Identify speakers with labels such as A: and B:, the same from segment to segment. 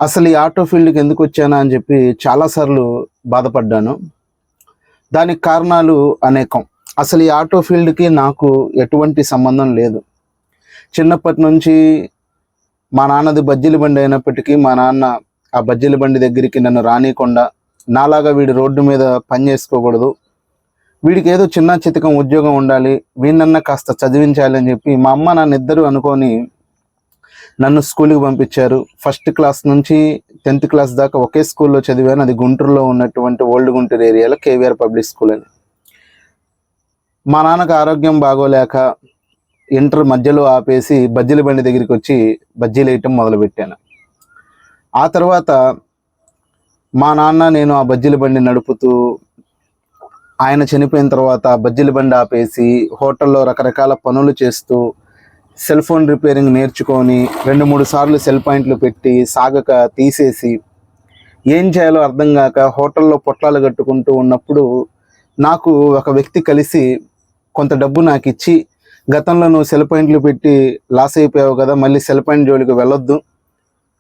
A: అసలు ఈ ఆటో ఫీల్డ్కి ఎందుకు వచ్చానా అని చెప్పి చాలాసార్లు బాధపడ్డాను. దానికి కారణాలు అనేకం. అసలు ఈ ఆటో ఫీల్డ్కి నాకు ఎటువంటి సంబంధం లేదు. చిన్నప్పటి నుంచి మా నాన్నది బజ్జీల బండి అయినప్పటికీ మా నాన్న ఆ బజ్జీల బండి దగ్గరికి నన్ను రానీయకుండా, నాలాగా వీడు రోడ్డు మీద పని చేసుకోకూడదు, వీడికి ఏదో చిన్న చితకం ఉద్యోగం ఉండాలి, వీడినన్నా కాస్త చదివించాలి అని చెప్పి మా అమ్మ నాన్న ఇద్దరు అనుకొని నన్ను స్కూల్కి పంపించారు. ఫస్ట్ క్లాస్ నుంచి 10th క్లాస్ దాకా ఒకే స్కూల్లో చదివాను. అది గుంటూరులో ఉన్నటువంటి ఓల్డ్ గుంటూరు ఏరియాలో కేవీఆర్ పబ్లిక్ స్కూల్ అని. మా నాన్నకు ఆరోగ్యం బాగోలేక ఇంటర్ మధ్యలో ఆపేసి బజ్జీల బండి దగ్గరికి వచ్చి బజ్జీలు వేయటం మొదలుపెట్టాను. ఆ తర్వాత మా నాన్న నేను ఆ బజ్జీల బండి నడుపుతూ, ఆయన చనిపోయిన తర్వాత బజ్జీల బండి ఆపేసి హోటల్లో రకరకాల పనులు చేస్తూ సెల్ ఫోన్ రిపేరింగ్ నేర్చుకొని 2-3 సార్లు సెల్ పాయింట్లు పెట్టి సాగక తీసేసి ఏం చేయాలో అర్థం కాక హోటల్లో పొట్లాలు కట్టుకుంటూ ఉన్నప్పుడు నాకు ఒక వ్యక్తి కలిసి కొంత డబ్బు నాకు ఇచ్చి, గతంలో నువ్వు సెల్ పాయింట్లు పెట్టి లాస్ అయిపోయావు కదా, మళ్ళీ సెల్ పాయింట్ జోలికి వెళ్ళొద్దు,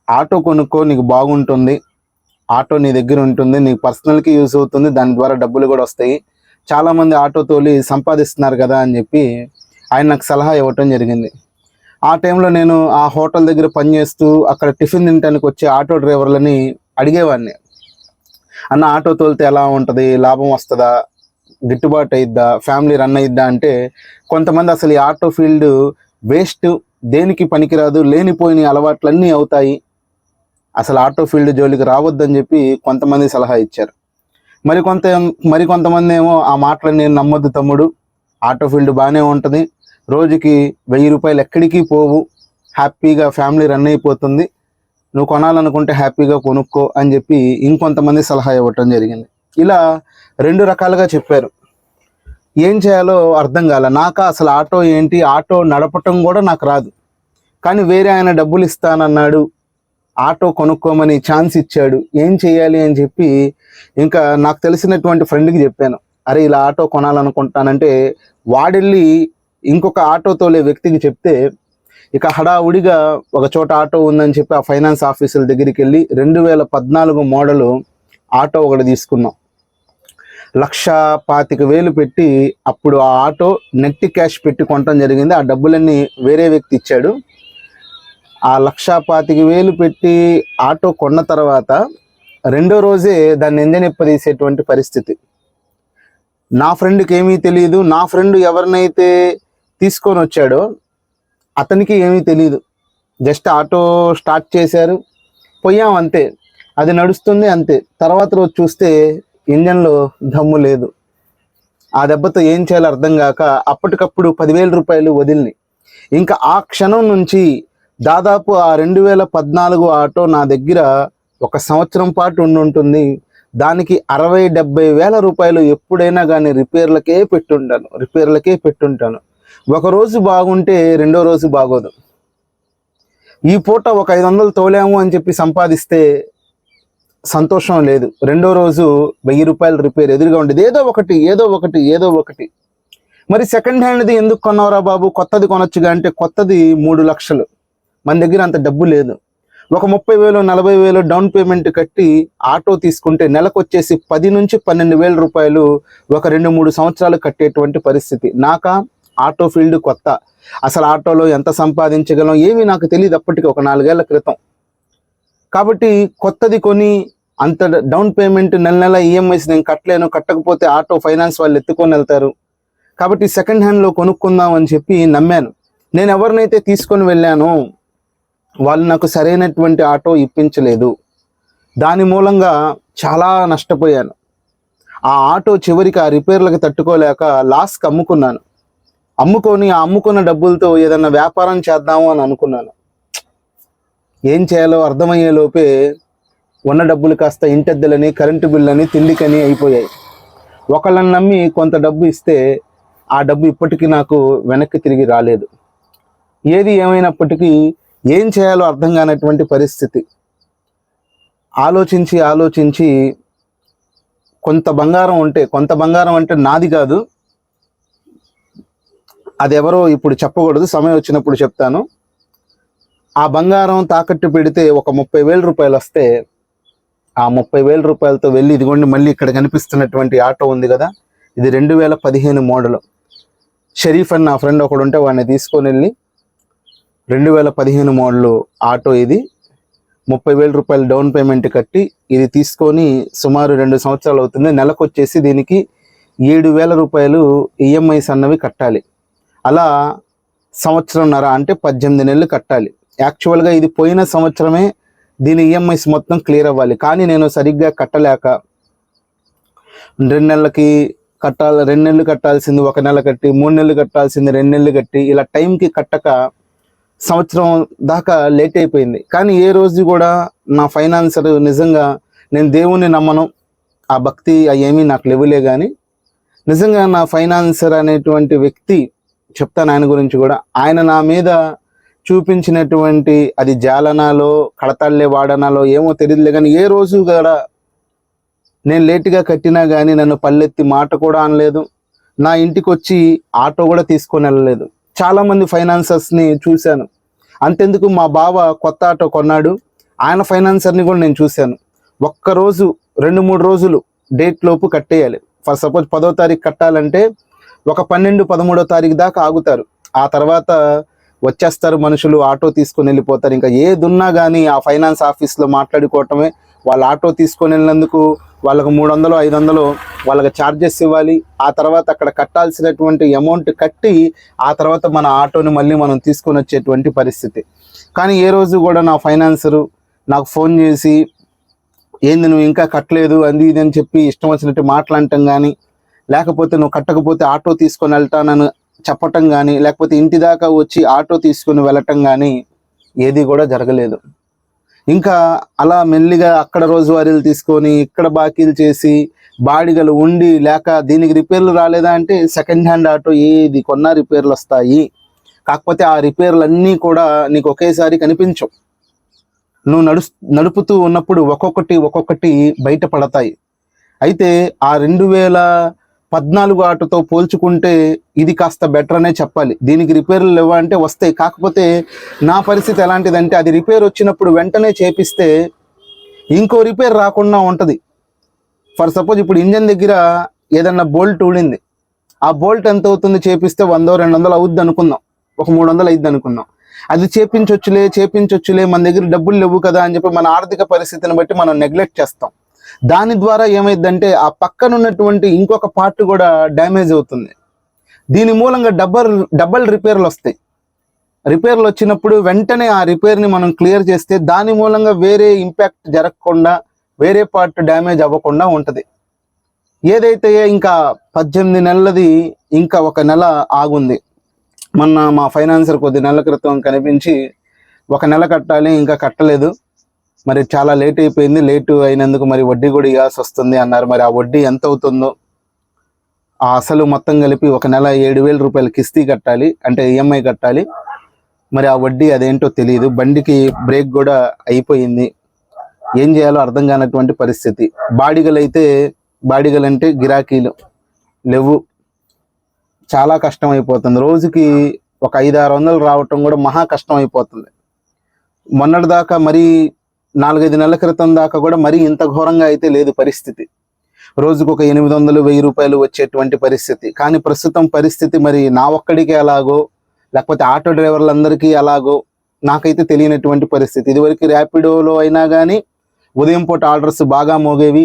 A: ఆటో కొనుక్కో, నీకు బాగుంటుంది, ఆటో నీ దగ్గర ఉంటుంది, నీకు పర్సనల్కి యూజ్ అవుతుంది, దాని ద్వారా డబ్బులు కూడా వస్తాయి, చాలామంది ఆటో తోలి సంపాదిస్తున్నారు కదా అని చెప్పి ఆయన నాకు సలహా ఇవ్వటం జరిగింది. ఆ టైంలో నేను ఆ హోటల్ దగ్గర పనిచేస్తూ అక్కడ టిఫిన్ తినడానికి వచ్చే ఆటో డ్రైవర్లని అడిగేవాడిని, అన్న ఆటో తోలితే ఎలా ఉంటుంది, లాభం వస్తుందా, గిట్టుబాటు అయిద్దా, ఫ్యామిలీ రన్ అయిద్దా అంటే కొంతమంది అసలు ఈ ఆటో ఫీల్డ్ వేస్ట్, దేనికి పనికిరాదు, లేనిపోయిన అలవాట్లన్నీ అవుతాయి, అసలు ఆటో ఫీల్డ్ జోలికి రావద్దని చెప్పి కొంతమంది సలహా ఇచ్చారు. మరికొంతమంది ఏమో ఆ మాటలు నేను నమ్మొద్దు తమ్ముడు, ఆటో ఫీల్డ్ బాగానే ఉంటుంది, రోజుకి 1000 రూపాయలు ఎక్కడికి పోవు, హ్యాపీగా ఫ్యామిలీ రన్ అయిపోతుంది, నువ్వు కొనాలనుకుంటే హ్యాపీగా కొనుక్కో అని చెప్పి ఇంకొంతమంది సలహా ఇవ్వటం జరిగింది. ఇలా 2 రకాలుగా చెప్పారు. ఏం చేయాలో అర్థం కాలే. నాకు అసలు ఆటో ఏంటి, ఆటో నడపటం కూడా నాకు రాదు. కానీ వేరే ఆయన డబ్బులు ఇస్తానన్నాడు, ఆటో కొనుక్కోమని ఛాన్స్ ఇచ్చాడు, ఏం చేయాలి అని చెప్పి ఇంకా నాకు తెలిసినటువంటి ఫ్రెండ్కి చెప్పాను, అరే ఇలా ఆటో కొనాలనుకుంటానంటే వాడెళ్ళి ఇంకొక ఆటో తోలే వ్యక్తికి చెప్తే ఇక హడావుడిగా ఒక చోట ఆటో ఉందని చెప్పి ఆ ఫైనాన్స్ ఆఫీసుల దగ్గరికి వెళ్ళి 2014 మోడలు ఆటో ఒకటి తీసుకున్నాం. 1,25,000 పెట్టి అప్పుడు ఆ ఆటో నెట్ క్యాష్ పెట్టి కొనటం జరిగింది. ఆ డబ్బులన్నీ వేరే వ్యక్తి ఇచ్చాడు. ఆ 1,25,000 పెట్టి ఆటో కొన్న తర్వాత 2వ రోజే దాన్ని ఇంజన్ ఇప్పదీసేటువంటి పరిస్థితి. నా ఫ్రెండ్కి ఏమీ తెలియదు, నా ఫ్రెండ్ ఎవరినైతే తీసుకొని వచ్చాడో అతనికి ఏమీ తెలియదు. జస్ట్ ఆటో స్టార్ట్ చేశారు, పోయాం అంతే, అది నడుస్తుంది అంతే. తర్వాత రోజు చూస్తే ఇంజన్లో దమ్ము లేదు. ఆ దెబ్బతో ఏం చేయాలో అర్థం కాక అప్పటికప్పుడు 10,000 రూపాయలు వదిలిని. ఇంకా ఆ క్షణం నుంచి దాదాపు ఆ 2014 ఆటో నా దగ్గర 1 సంవత్సరం పాటు ఉండుంటుంది. దానికి 60-70 వేల రూపాయలు ఎప్పుడైనా కానీ రిపేర్లకే పెట్టుంటాను. ఒకరోజు బాగుంటే 2వ రోజు బాగోదు. ఈ పూట ఒక 500 తోలాము అని చెప్పి సంపాదిస్తే సంతోషం లేదు, 2వ రోజు 1000 రూపాయలు రిపేర్ ఎదురుగా ఉండేది, ఏదో ఒకటి. మరి సెకండ్ హ్యాండ్ది ఎందుకు కొన్నావురా బాబు, కొత్తది కొనొచ్చుగా అంటే కొత్తది 3 లక్షలు, మన దగ్గర అంత డబ్బు లేదు. ఒక 30,000-40,000 డౌన్ పేమెంట్ కట్టి ఆటో తీసుకుంటే నెలకు వచ్చేసి 10,000-12,000 రూపాయలు ఒక 2-3 సంవత్సరాలు కట్టేటువంటి పరిస్థితి. నాకా ఆటో ఫీల్డ్ కొత్త, అసలు ఆటోలో ఎంత సంపాదించగలం ఏమీ నాకు తెలియదు అప్పటికి, ఒక 4 ఏళ్ల క్రితం. కాబట్టి కొత్తది కొని అంత డౌన్ పేమెంట్ నెల ఈఎంఐస్ నేను కట్టలేను, కట్టకపోతే ఆటో ఫైనాన్స్ వాళ్ళు ఎత్తుకొని వెళ్తారు, కాబట్టి సెకండ్ హ్యాండ్లో కొనుక్కుందాం అని చెప్పి నమ్మాను. నేను ఎవరినైతే తీసుకొని వెళ్ళానో వాళ్ళు నాకు సరైనటువంటి ఆటో ఇప్పించలేదు. దాని మూలంగా చాలా నష్టపోయాను. ఆ ఆటో చివరికి ఆ రిపేర్లకు తట్టుకోలేక లాస్కి అమ్ముకొని ఆ అమ్ముకున్న డబ్బులతో ఏదన్నా వ్యాపారం చేద్దాము అని అనుకున్నాను. ఏం చేయాలో అర్థమయ్యే లోపే ఉన్న డబ్బులు కాస్త ఇంటెద్దలని, కరెంటు బిల్లని, తిండికని అయిపోయాయి. ఒకళ్ళని నమ్మి కొంత డబ్బు ఇస్తే ఆ డబ్బు ఇప్పటికీ నాకు వెనక్కి తిరిగి రాలేదు. ఏది ఏమైనప్పటికీ ఏం చేయాలో అర్థం కానటువంటి పరిస్థితి. ఆలోచించి కొంత బంగారం అంటే నాది కాదు, అది ఎవరో ఇప్పుడు చెప్పకూడదు, సమయం వచ్చినప్పుడు చెప్తాను. ఆ బంగారం తాకట్టు పెడితే ఒక 30,000 రూపాయలు వస్తే ఆ 30,000 రూపాయలతో వెళ్ళి, ఇదిగోండి మళ్ళీ ఇక్కడ కనిపిస్తున్నటువంటి ఆటో ఉంది కదా, ఇది 2015 మోడల్. షరీఫ్ అని నా ఫ్రెండ్ ఒకడు ఉంటే వాడిని తీసుకొని వెళ్ళి 2015 మోడల్ ఆటో ఇది, 30,000 రూపాయలు డౌన్ పేమెంట్ కట్టి ఇది తీసుకొని సుమారు 2 సంవత్సరాలు అవుతుంది. నెలకు వచ్చేసి దీనికి 7,000 రూపాయలు ఈఎంఐస్ అన్నవి కట్టాలి. అలా సంవత్సరంన్నర అంటే 18 నెలలు కట్టాలి. యాక్చువల్గా ఇది పోయిన సంవత్సరమే దీని ఈఎంఐస్ మొత్తం క్లియర్ అవ్వాలి. కానీ నేను సరిగ్గా కట్టలేక 2 నెలలకి కట్టాలి, 2 నెలలు కట్టాల్సింది 1 నెల కట్టి, 3 నెలలు కట్టాల్సింది 2 నెలలు కట్టి, ఇలా టైంకి కట్టక సంవత్సరం దాకా లేట్ అయిపోయింది. కానీ ఏ రోజు కూడా నా ఫైనాన్సర్, నిజంగా నేను దేవుణ్ణి నమ్మను, ఆ భక్తి అవేమీ నాకు లేవులే, కానీ నిజంగా నా ఫైనాన్సర్ అనేటువంటి వ్యక్తి, చెప్తాను ఆయన గురించి కూడా, ఆయన నా మీద చూపించినటువంటి, అది జాలనాలో కడతాళ్లే వాడనాలో ఏమో తెలియదులే, కానీ ఏ రోజు కూడా నేను లేటుగా కట్టినా కానీ నన్ను పల్లెత్తి మాట కూడా అనలేదు. నా ఇంటికి వచ్చి ఆటో కూడా తీసుకొని వెళ్ళలేదు. చాలామంది ఫైనాన్సర్స్ని చూశాను. అంతెందుకు, మా బావ కొత్త ఆటో కొన్నాడు, ఆయన ఫైనాన్సర్ని కూడా నేను చూశాను. ఒక్కరోజు 2-3 రోజులు డేట్ లోపు కట్టేయాలి. ఫర్ సపోజ్ 10వ తారీఖు కట్టాలంటే ఒక 12-13వ తారీఖు దాకా ఆగుతారు. ఆ తర్వాత వచ్చేస్తారు మనుషులు, ఆటో తీసుకొని వెళ్ళిపోతారు. ఇంకా ఏదున్నా కానీ ఆ ఫైనాన్స్ ఆఫీస్లో మాట్లాడుకోవటమే. వాళ్ళు ఆటో తీసుకొని వెళ్ళినందుకు వాళ్ళకు 300-500 వాళ్ళకి ఛార్జెస్ ఇవ్వాలి. ఆ తర్వాత అక్కడ కట్టాల్సినటువంటి అమౌంట్ కట్టి ఆ తర్వాత మన ఆటోని మళ్ళీ మనం తీసుకొని వచ్చేటువంటి పరిస్థితి. కానీ ఏ రోజు కూడా నా ఫైనాన్సరు నాకు ఫోన్ చేసి, ఏంది నువ్వు ఇంకా కట్టలేదు అది ఇది అని చెప్పి ఇష్టం వచ్చినట్టు మాట్లాడటం కానీ, లేకపోతే నువ్వు కట్టకపోతే ఆటో తీసుకొని వెళ్తానని చెప్పటం కానీ, లేకపోతే ఇంటి దాకా వచ్చి ఆటో తీసుకొని వెళ్ళటం కానీ ఏది కూడా జరగలేదు. ఇంకా అలా మెల్లిగా అక్కడ రోజువారీలు తీసుకొని, ఇక్కడ బాకీలు చేసి, బాడిగలు ఉండి, లేక దీనికి రిపేర్లు రాలేదా అంటే సెకండ్ హ్యాండ్ ఆటో ఏది కొన్నా రిపేర్లు వస్తాయి. కాకపోతే ఆ రిపేర్లు అన్నీ కూడా నీకు ఒకేసారి కనిపించవు. నువ్వు నడుపుతూ ఉన్నప్పుడు ఒక్కొక్కటి బయటపడతాయి. అయితే ఆ 2014 ఆటోతో పోల్చుకుంటే ఇది కాస్త బెటర్ అనే చెప్పాలి. దీనికి రిపేర్లు లేవా అంటే వస్తాయి. కాకపోతే నా పరిస్థితి ఎలాంటిదంటే, అది రిపేర్ వచ్చినప్పుడు వెంటనే చేపిస్తే ఇంకో రిపేర్ రాకుండా ఉంటుంది. ఫర్ సపోజ్ ఇప్పుడు ఇంజన్ దగ్గర ఏదన్నా బోల్ట్ ఊడింది, ఆ బోల్ట్ ఎంత అవుతుంది చేపిస్తే 100-200 అవుద్ది అనుకుందాం, ఒక 300 అయిద్ది అనుకుందాం. అది చేపించొచ్చులే మన దగ్గర డబ్బులు లేవు కదా అని చెప్పి మన ఆర్థిక పరిస్థితిని బట్టి మనం నెగ్లెక్ట్ చేస్తాం. దాని ద్వారా ఏమైందంటే ఆ పక్కన ఉన్నటువంటి ఇంకొక పార్ట్ కూడా డ్యామేజ్ అవుతుంది. దీని మూలంగా డబల్ రిపేర్లు వస్తాయి. రిపేర్లు వచ్చినప్పుడు వెంటనే ఆ రిపేర్ని మనం క్లియర్ చేస్తే దాని మూలంగా వేరే ఇంపాక్ట్ జరగకుండా, వేరే పార్ట్ డ్యామేజ్ అవ్వకుండా ఉంటుంది. ఏదైతే ఇంకా 18 నెలలది ఇంకా 1 నెల ఆగుంది. మొన్న మా ఫైనాన్సర్ కొద్ది నెలల క్రితం కనిపించి 1 నెల కట్టాలి, ఇంకా కట్టలేదు, మరి చాలా లేట్ అయిపోయింది, లేటు అయినందుకు మరి వడ్డీ కూడా ఇవ్వాల్సి వస్తుంది అన్నారు. మరి ఆ వడ్డీ ఎంత అవుతుందో, ఆ అసలు మొత్తం కలిపి 1 నెల 7,000 రూపాయలు కిస్తీ కట్టాలి, అంటే ఈఎంఐ కట్టాలి. మరి ఆ వడ్డీ అదేంటో తెలియదు. బండికి బ్రేక్ కూడా అయిపోయింది. ఏం చేయాలో అర్థం కానటువంటి పరిస్థితి. బాడిగలంటే గిరాకీలు లేవు, చాలా కష్టం అయిపోతుంది. రోజుకి ఒక 500-600 రావటం కూడా మహా కష్టం అయిపోతుంది. మొన్నటి దాకా మరి 4-5 నెలల క్రితం దాకా కూడా మరీ ఇంత ఘోరంగా అయితే లేదు పరిస్థితి. రోజుకు ఒక 800-1000 రూపాయలు వచ్చేటువంటి పరిస్థితి. కానీ ప్రస్తుతం పరిస్థితి మరి నా ఒక్కడికే అలాగో, లేకపోతే ఆటో డ్రైవర్లందరికీ అలాగో నాకైతే తెలియనటువంటి పరిస్థితి. ఇదివరకు ర్యాపిడోలో అయినా కానీ ఉదయం పూట ఆర్డర్స్ బాగా మోగేవి.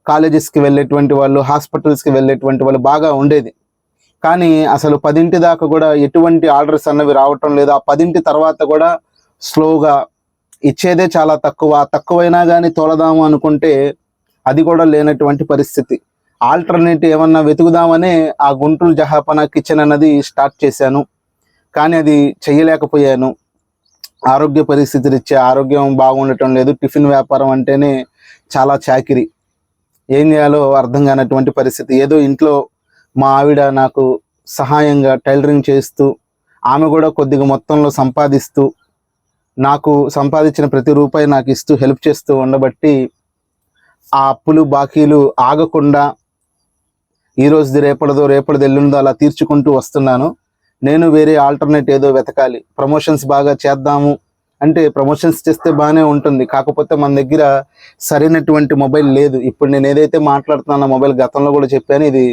A: కాలేజెస్కి వెళ్ళేటువంటి వాళ్ళు, హాస్పిటల్స్కి వెళ్ళేటువంటి వాళ్ళు బాగా ఉండేది. కానీ అసలు 10 దాకా కూడా ఎటువంటి ఆర్డర్స్ అన్నవి రావటం లేదు. ఆ 10 తర్వాత కూడా స్లోగా ఇచ్చేదే చాలా తక్కువైనా కానీ తోలదాము అనుకుంటే అది కూడా లేనటువంటి పరిస్థితి. ఆల్టర్నేటివ్ ఏమన్నా వెతుకుదామనే ఆ గుంటూరు జహాపనా కిచెన్ అన్నది స్టార్ట్ చేశాను, కానీ అది చేయలేకపోయాను. ఆరోగ్య పరిస్థితి రీత్యా ఆరోగ్యం బాగుండటం లేదు. టిఫిన్ వ్యాపారం అంటేనే చాలా చాకిరి, ఏం చేయాలో అర్థం కానటువంటి పరిస్థితి. ఏదో ఇంట్లో మా ఆవిడ నాకు సహాయంగా టైలరింగ్ చేస్తూ, ఆమె కూడా కొద్దిగా మొత్తంలో సంపాదిస్తూ, నాకు సంపాదించిన ప్రతి రూపాయి నాకు ఇస్తూ హెల్ప్ చేస్తూ ఉండబట్టి ఆ అప్పులు బాకీలు ఆగకుండా ఈరోజుది రేపటిది ఎల్లుందో అలా తీర్చుకుంటూ వస్తున్నాను. నేను వేరే ఆల్టర్నేట్ ఏదో వెతకాలి, ప్రమోషన్స్ బాగా చేద్దాము అంటే ప్రమోషన్స్ చేస్తే బాగానే ఉంటుంది, కాకపోతే మన దగ్గర సరైనటువంటి మొబైల్ లేదు. ఇప్పుడు నేను ఏదైతే మాట్లాడుతున్నానో మొబైల్ గతంలో కూడా చెప్పాను, ఇది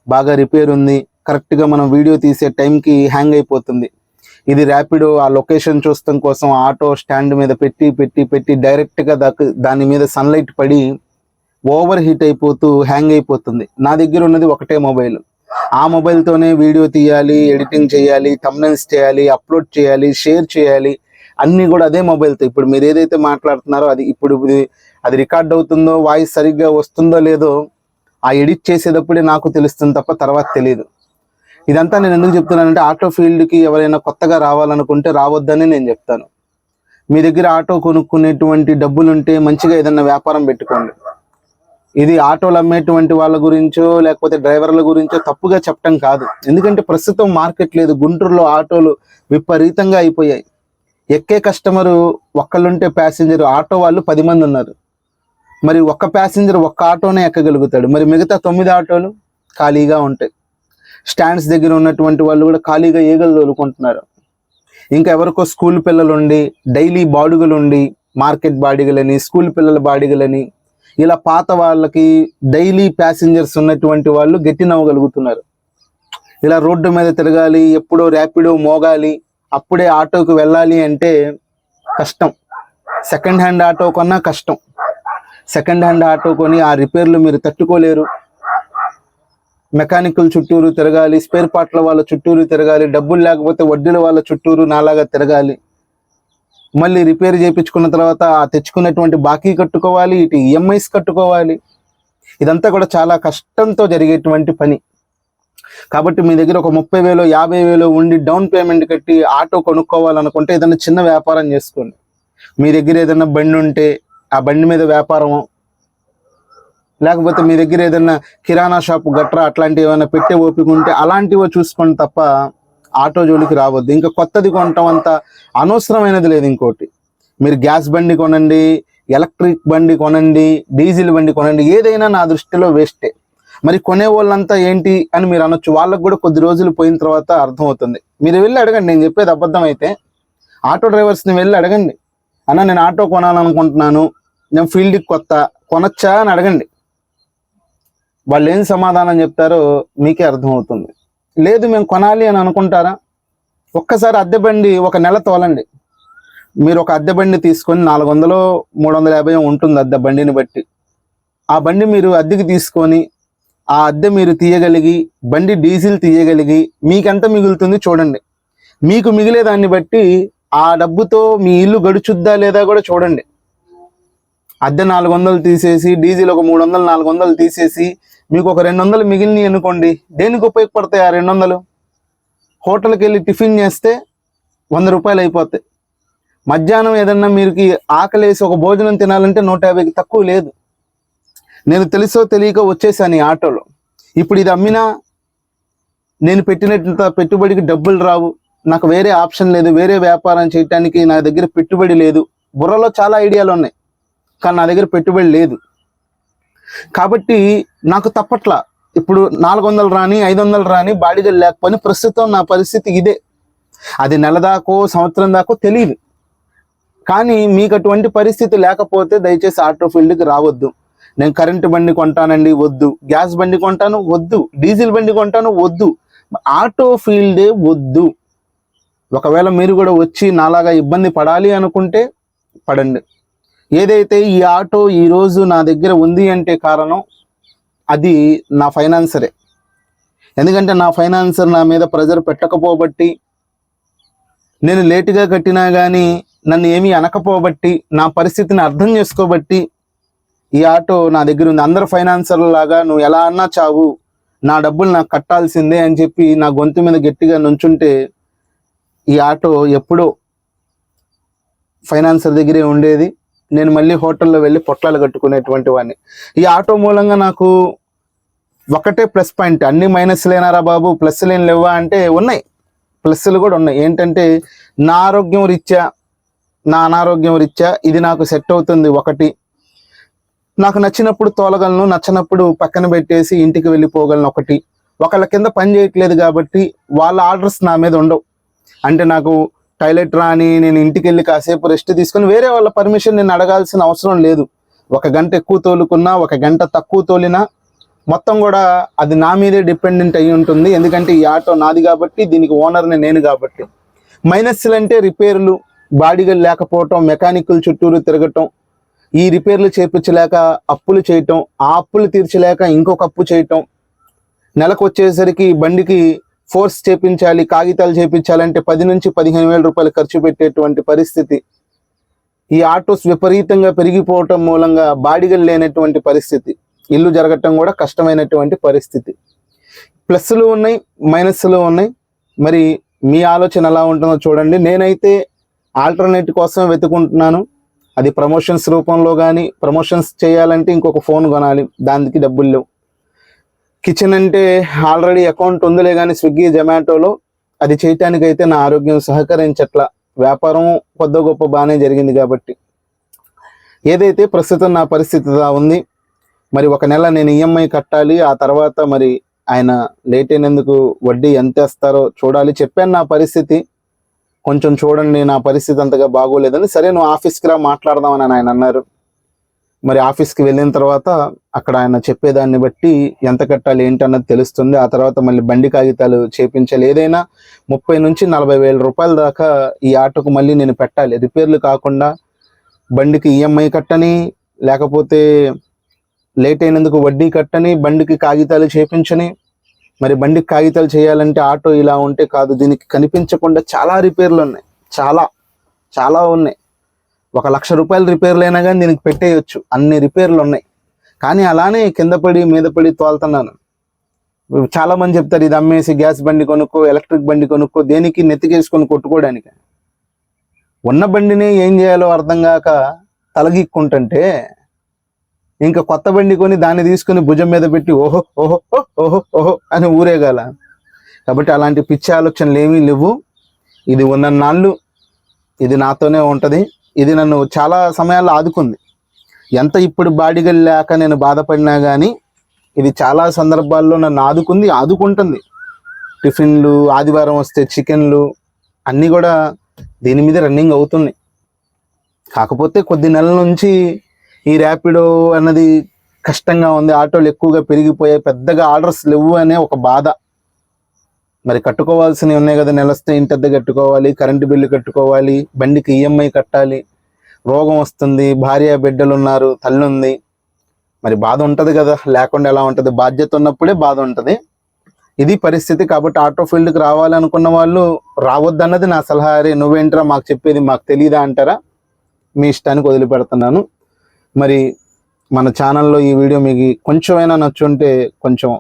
A: బాగా రిపేర్ ఉంది, కరెక్ట్గా మనం వీడియో తీసే టైంకి హ్యాంగ్ అయిపోతుంది. ఇది ర్యాపిడో ఆ లొకేషన్ చూస్తాం కోసం ఆటో స్టాండ్ మీద పెట్టి పెట్టి పెట్టి డైరెక్ట్గా దాని మీద సన్లైట్ పడి ఓవర్ హీట్ అయిపోతూ హ్యాంగ్ అయిపోతుంది. నా దగ్గర ఉన్నది ఒకటే మొబైల్, ఆ మొబైల్తోనే వీడియో తీయాలి, ఎడిటింగ్ చేయాలి, థంబ్నెయిల్స్ చేయాలి, అప్లోడ్ చేయాలి, షేర్ చేయాలి, అన్నీ కూడా అదే మొబైల్తో. ఇప్పుడు మీరు ఏదైతే మాట్లాడుతున్నారో అది ఇప్పుడు అది రికార్డ్ అవుతుందో, వాయిస్ సరిగ్గా వస్తుందో లేదో ఆ ఎడిట్ చేసేటప్పుడే నాకు తెలుస్తుంది తప్ప తర్వాత తెలియదు. ఇదంతా నేను ఎందుకు చెప్తున్నానంటే, ఆటో ఫీల్డ్కి ఎవరైనా కొత్తగా రావాలనుకుంటే రావద్దని నేను చెప్తాను. మీ దగ్గర ఆటో కొనుక్కునేటువంటి డబ్బులుంటే మంచిగా ఏదైనా వ్యాపారం పెట్టుకోండి. ఇది ఆటోలు అమ్మేటువంటి వాళ్ళ గురించో లేకపోతే డ్రైవర్ల గురించో తప్పుగా చెప్పడం కాదు, ఎందుకంటే ప్రస్తుతం మార్కెట్ లేదు. గుంటూరులో ఆటోలు విపరీతంగా అయిపోయాయి. ఎక్కే కస్టమరు ఒక్కళ్ళుంటే ప్యాసింజర్, ఆటో వాళ్ళు 10 మంది ఉన్నారు. మరి ఒక్క ప్యాసింజర్ ఒక్క ఆటోనే ఎక్కగలుగుతాడు, మరి మిగతా 9 ఆటోలు ఖాళీగా ఉంటాయి. స్టాండ్స్ దగ్గర ఉన్నటువంటి వాళ్ళు కూడా ఖాళీగా ఈగలు తోలుకుంటున్నారు. ఇంకా ఎవరికో స్కూల్ పిల్లలుండి డైలీ బాడుగులుండి, మార్కెట్ బాడిగలని, స్కూల్ పిల్లల బాడిగలని, ఇలా పాత వాళ్ళకి డైలీ ప్యాసింజర్స్ ఉన్నటువంటి వాళ్ళు గట్టి నవ్వగలుగుతున్నారు. ఇలా రోడ్డు మీద తిరగాలి, ఎప్పుడో ర్యాపిడో మోగాలి, అప్పుడే ఆటోకి వెళ్ళాలి అంటే కష్టం. సెకండ్ హ్యాండ్ ఆటో కొన్నా కష్టం. సెకండ్ హ్యాండ్ ఆటో కొని ఆ రిపేర్లు మీరు తట్టుకోలేరు. మెకానికల్ చుట్టూరు తిరగాలి, స్పేర్ పార్ట్ల వాళ్ళ చుట్టూరు తిరగాలి, డబ్బులు లేకపోతే వడ్డీల వాళ్ళ చుట్టూరు నాలాగా తిరగాలి. మళ్ళీ రిపేర్ చేయించుకున్న తర్వాత ఆ తెచ్చుకున్నటువంటి బాకీ కట్టుకోవాలి, ఇటు ఈఎంఐస్ కట్టుకోవాలి. ఇదంతా కూడా చాలా కష్టంతో జరిగేటువంటి పని. కాబట్టి మీ దగ్గర ఒక 30,000 50,000 ఉండి డౌన్ పేమెంట్ కట్టి ఆటో కొనుక్కోవాలనుకుంటే ఏదైనా చిన్న వ్యాపారం చేసుకోండి. మీ దగ్గర ఏదైనా బండి ఉంటే ఆ బండి మీద వ్యాపారం, లేకపోతే మీ దగ్గర ఏదైనా కిరాణా షాపు గట్రా అట్లాంటివి ఏమైనా పెట్టే ఓపిక ఉంటే అలాంటివో చూసుకోండి తప్ప ఆటో జోలికి రావద్దు. ఇంకా కొత్తది కొనటం అంత అనవసరమైనది లేదు. ఇంకోటి, మీరు గ్యాస్ బండి కొనండి, ఎలక్ట్రిక్ బండి కొనండి, డీజిల్ బండి కొనండి, ఏదైనా నా దృష్టిలో వేస్టే. మరి కొనే వాళ్ళంతా ఏంటి అని మీరు అనొచ్చు, వాళ్ళకు కూడా కొద్ది రోజులు పోయిన తర్వాత అర్థమవుతుంది. మీరు వెళ్ళి అడగండి, నేను చెప్పేది అబద్ధం అయితే ఆటో డ్రైవర్స్ని వెళ్ళి అడగండి, అన్న నేను ఆటో కొనాలనుకుంటున్నాను, నేను ఫీల్డ్కి కొత్త, కొనొచ్చా అని అడగండి. వాళ్ళు ఏం సమాధానం చెప్తారో మీకే అర్థమవుతుంది. లేదు మేము కొనాలి అని అనుకుంటారా, ఒక్కసారి అద్దె బండి ఒక నెల తోలండి. మీరు ఒక అద్దె బండి తీసుకొని 400 350 ఉంటుంది అద్దె బండిని బట్టి. ఆ బండి మీరు అద్దెకి తీసుకొని ఆ అద్దె మీరు తీయగలిగి, బండి డీజిల్ తీయగలిగి మీకెంత మిగులుతుంది చూడండి. మీకు మిగిలేదాన్ని బట్టి ఆ డబ్బుతో మీ ఇల్లు గడుచుద్దా లేదా కూడా చూడండి. అద్దె 400 తీసేసి డీజిల్ ఒక 300 400 తీసేసి మీకు ఒక 200 మిగిలినవి అనుకోండి, దేనికి ఉపయోగపడతాయి ఆ 200? హోటల్కి వెళ్ళి టిఫిన్ చేస్తే 100 రూపాయలు అయిపోతాయి. మధ్యాహ్నం ఏదన్నా మీకు ఆకలేసి ఒక భోజనం తినాలంటే 150కి తక్కువ లేదు. నేను తెలుసో తెలియక వచ్చేసాను ఈ ఆటోలో. ఇప్పుడు ఇది అమ్మినా నేను పెట్టినట్టు పెట్టుబడికి డబ్బులు రావు, నాకు వేరే ఆప్షన్ లేదు, వేరే వ్యాపారం చేయడానికి నా దగ్గర పెట్టుబడి లేదు. బుర్రలో చాలా ఐడియాలు ఉన్నాయి కానీ నా దగ్గర పెట్టుబడి లేదు. కాబట్టి నాకు తప్పట్లా. ఇప్పుడు 400 రాని 500 రాని బాడిగలు లేకపోయినా ప్రస్తుతం నా పరిస్థితి ఇదే. అది నెల దాకో సంవత్సరం దాకో తెలియదు. కానీ మీకు అటువంటి పరిస్థితి లేకపోతే దయచేసి ఆటో ఫీల్డ్కి రావద్దు. నేను కరెంటు బండి కొంటానండి, వద్దు. గ్యాస్ బండి కొంటాను, వద్దు. డీజిల్ బండి కొంటాను, వద్దు. ఆటో ఫీల్డే వద్దు. ఒకవేళ మీరు కూడా వచ్చి నాలాగా ఇబ్బంది పడాలి అనుకుంటే పడండి. ఏదైతే ఈ ఆటో ఈరోజు నా దగ్గర ఉంది అంటే కారణం అది నా ఫైనాన్సరే. ఎందుకంటే నా ఫైనాన్సర్ నా మీద ప్రెజర్ పెట్టకపోబట్టి, నేను లేటుగా కట్టినా కానీ నన్ను ఏమీ అనకపోబట్టి, నా పరిస్థితిని అర్థం చేసుకోబట్టి ఈ ఆటో నా దగ్గర ఉంది. అందరు ఫైనాన్సర్ల లాగా నువ్వు ఎలా అన్నా చావు, నా డబ్బులు నాకు కట్టాల్సిందే అని చెప్పి నా గొంతు మీద గట్టిగా నుంచుంటే ఈ ఆటో ఎప్పుడో ఫైనాన్సర్ దగ్గరే ఉండేది. నేను మళ్ళీ హోటల్లో వెళ్ళి పొట్లాలు కట్టుకునేటువంటి వాడిని. ఈ ఆటో మూలంగా నాకు ఒకటే ప్లస్ పాయింట్. అన్ని మైనస్లేనారా బాబు, ప్లస్లు ఏం లేవా అంటే ఉన్నాయి, ప్లస్లు కూడా ఉన్నాయి. ఏంటంటే నా ఆరోగ్యం రీత్యా, నా అనారోగ్యం రీత్యా ఇది నాకు సెట్ అవుతుంది. ఒకటి, నాకు నచ్చినప్పుడు తోలగలను, నచ్చినప్పుడు పక్కన పెట్టేసి ఇంటికి వెళ్ళిపోగలను. ఒకటి, ఒకళ్ళ కింద పని చేయట్లేదు కాబట్టి వాళ్ళ ఆర్డర్స్ నా మీద ఉండవు. అంటే నాకు టాయిలెట్ రాని నేను ఇంటికి వెళ్ళి కాసేపు రెస్ట్ తీసుకొని వేరే వాళ్ళ పర్మిషన్ నేను అడగాల్సిన అవసరం లేదు. 1 గంట ఎక్కువ తోలుకున్నా 1 గంట తక్కువ తోలినా మొత్తం కూడా అది నా మీదే డిపెండెంట్ అయి ఉంటుంది. ఎందుకంటే ఈ ఆటో నాది కాబట్టి, దీనికి ఓనర్ని నేను కాబట్టి. మైనస్లు అంటే రిపేర్లు, బాడీగా లేకపోవటం, మెకానికల్ చుట్టూరు తిరగటం, ఈ రిపేర్లు చేయించలేక అప్పులు చేయటం, ఆ అప్పులు తీర్చలేక ఇంకొక అప్పు చేయటం, నెలకు వచ్చేసరికి బండికి ఫోర్స్ చేపించాలి, కాగితాలు చేపించాలంటే 10 నుంచి 15 వేల రూపాయలు ఖర్చు పెట్టేటువంటి పరిస్థితి. ఈ ఆటోస్ విపరీతంగా పెరిగిపోవటం మూలంగా బాడిగలు లేనటువంటి పరిస్థితి, ఇల్లు జరగటం కూడా కష్టమైనటువంటి పరిస్థితి. ప్లస్లు ఉన్నాయి, మైనస్లు ఉన్నాయి. మరి మీ ఆలోచన ఎలా ఉంటుందో చూడండి. నేనైతే ఆల్టర్నేట్ కోసం వెతుకుంటున్నాను. అది ప్రమోషన్స్ రూపంలో కానీ, ప్రమోషన్స్ చేయాలంటే ఇంకొక ఫోన్ కొనాలి, దానికి డబ్బులు లేవు. కిచెన్ అంటే ఆల్రెడీ అకౌంట్ ఉందిలే కానీ స్విగ్గీ జొమాటోలో, అది చేయటానికైతే నా ఆరోగ్యం సహకరించట్లా. వ్యాపారం కొద్ది గొప్ప బాగానే జరిగింది కాబట్టి. ఏదైతే ప్రస్తుతం నా పరిస్థితి ఉంది. మరి 1 నెల నేను ఈఎంఐ కట్టాలి. ఆ తర్వాత మరి ఆయన లేట్ అయినందుకు వడ్డీ ఎంత వేస్తారో చూడాలి. చెప్పాను నా పరిస్థితి, కొంచెం చూడండి, నా పరిస్థితి అంతగా బాగోలేదని. సరే నువ్వు ఆఫీస్కి రా మాట్లాడదామని ఆయన అన్నారు. మరి ఆఫీస్కి వెళ్ళిన తర్వాత అక్కడ ఆయన చెప్పేదాన్ని బట్టి ఎంత కట్టాలి ఏంటి అన్నది తెలుస్తుంది. ఆ తర్వాత మళ్ళీ బండి కాగితాలు చేపించాలి. ఏదైనా 30 నుంచి 40 వేల రూపాయల దాకా ఈ ఆటోకు మళ్ళీ నేను పెట్టాలి. రిపేర్లు కాకుండా బండికి ఈఎంఐ కట్టని, లేకపోతే లేట్ అయినందుకు వడ్డీ కట్టని, బండికి కాగితాలు చేపించని. మరి బండికి కాగితాలు చేయాలంటే ఆటో ఇలా ఉంటే కాదు, దీనికి కనిపించకుండా చాలా రిపేర్లు ఉన్నాయి, చాలా ఉన్నాయి. 1,00,000 రూపాయల రిపేర్లు అయినా కానీ దీనికి పెట్టేయచ్చు, అన్ని రిపేర్లు ఉన్నాయి. కానీ అలానే కింద పడి మీద పడి తోలుతున్నాను. చాలా మంది చెప్తారు ఇది అమ్మేసి గ్యాస్ బండి కొనుక్కో, ఎలక్ట్రిక్ బండి కొనుక్కో, దేనికి నెత్తికేసుకొని కొట్టుకోవడానికి. ఉన్న బండిని ఏం చేయాలో అర్థం కాక తలగిక్కుంటుంటే ఇంకా కొత్త బండి కొని దాన్ని తీసుకుని భుజం మీద పెట్టి ఓహో ఓహో ఓహో ఓహో అని ఊరేగాల. కాబట్టి అలాంటి పిచ్చి ఆలోచనలు ఏమీ లేవు. ఇది ఉన్నన్నాళ్ళు ఇది నాతోనే ఉంటుంది. ఇది నన్ను చాలా సమయాల్లో ఆదుకుంది. ఎంత ఇప్పుడు బాడీగా లేక నేను బాధపడినా కానీ ఇది చాలా సందర్భాల్లో నన్ను ఆదుకుంటుంది. టిఫిన్లు, ఆదివారం వస్తే చికెన్లు అన్నీ కూడా దీని మీద రన్నింగ్ అవుతున్నాయి. కాకపోతే కొద్ది నెలల నుంచి ఈ ర్యాపిడో అన్నది కష్టంగా ఉంది. ఆటోలు ఎక్కువగా పెరిగిపోయాయి, పెద్దగా ఆర్డర్స్ లేవు అనే ఒక బాధ. మరి కట్టుకోవాల్సినవి ఉన్నాయి కదా, నెలస్తే ఇంటద్దె కట్టుకోవాలి, కరెంటు బిల్లు కట్టుకోవాలి, బండికి ఈఎంఐ కట్టాలి, రోగం వస్తుంది, భార్య బిడ్డలు ఉన్నారు, తల్లి ఉంది. మరి బాధ ఉంటుంది కదా, లేకుండా ఎలా ఉంటుంది? బాధ్యత ఉన్నప్పుడే బాధ ఉంటుంది. ఇది పరిస్థితి. కాబట్టి ఆటో ఫీల్డ్కి రావాలనుకున్న వాళ్ళు రావద్దన్నది నా సలహా. అరే నువ్వేంటరా మాకు చెప్పేది, మాకు తెలియదా అంటారా? మీ ఇష్టానికి వదిలిపెడుతున్నాను. మరి మన ఛానల్లో ఈ వీడియో మీకు కొంచెమైనా నచ్చుంటే కొంచెం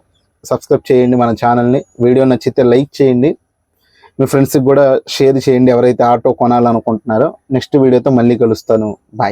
A: సబ్స్క్రైబ్ చేయండి మన ఛానల్ని. వీడియో నచ్చితే లైక్ చేయండి, మీ ఫ్రెండ్స్కి కూడా షేర్ చేయండి ఎవరైతే ఆటో కొనాలనుకుంటున్నారో. నెక్స్ట్ వీడియోతో మళ్ళీ కలుస్తాను. బాయ్.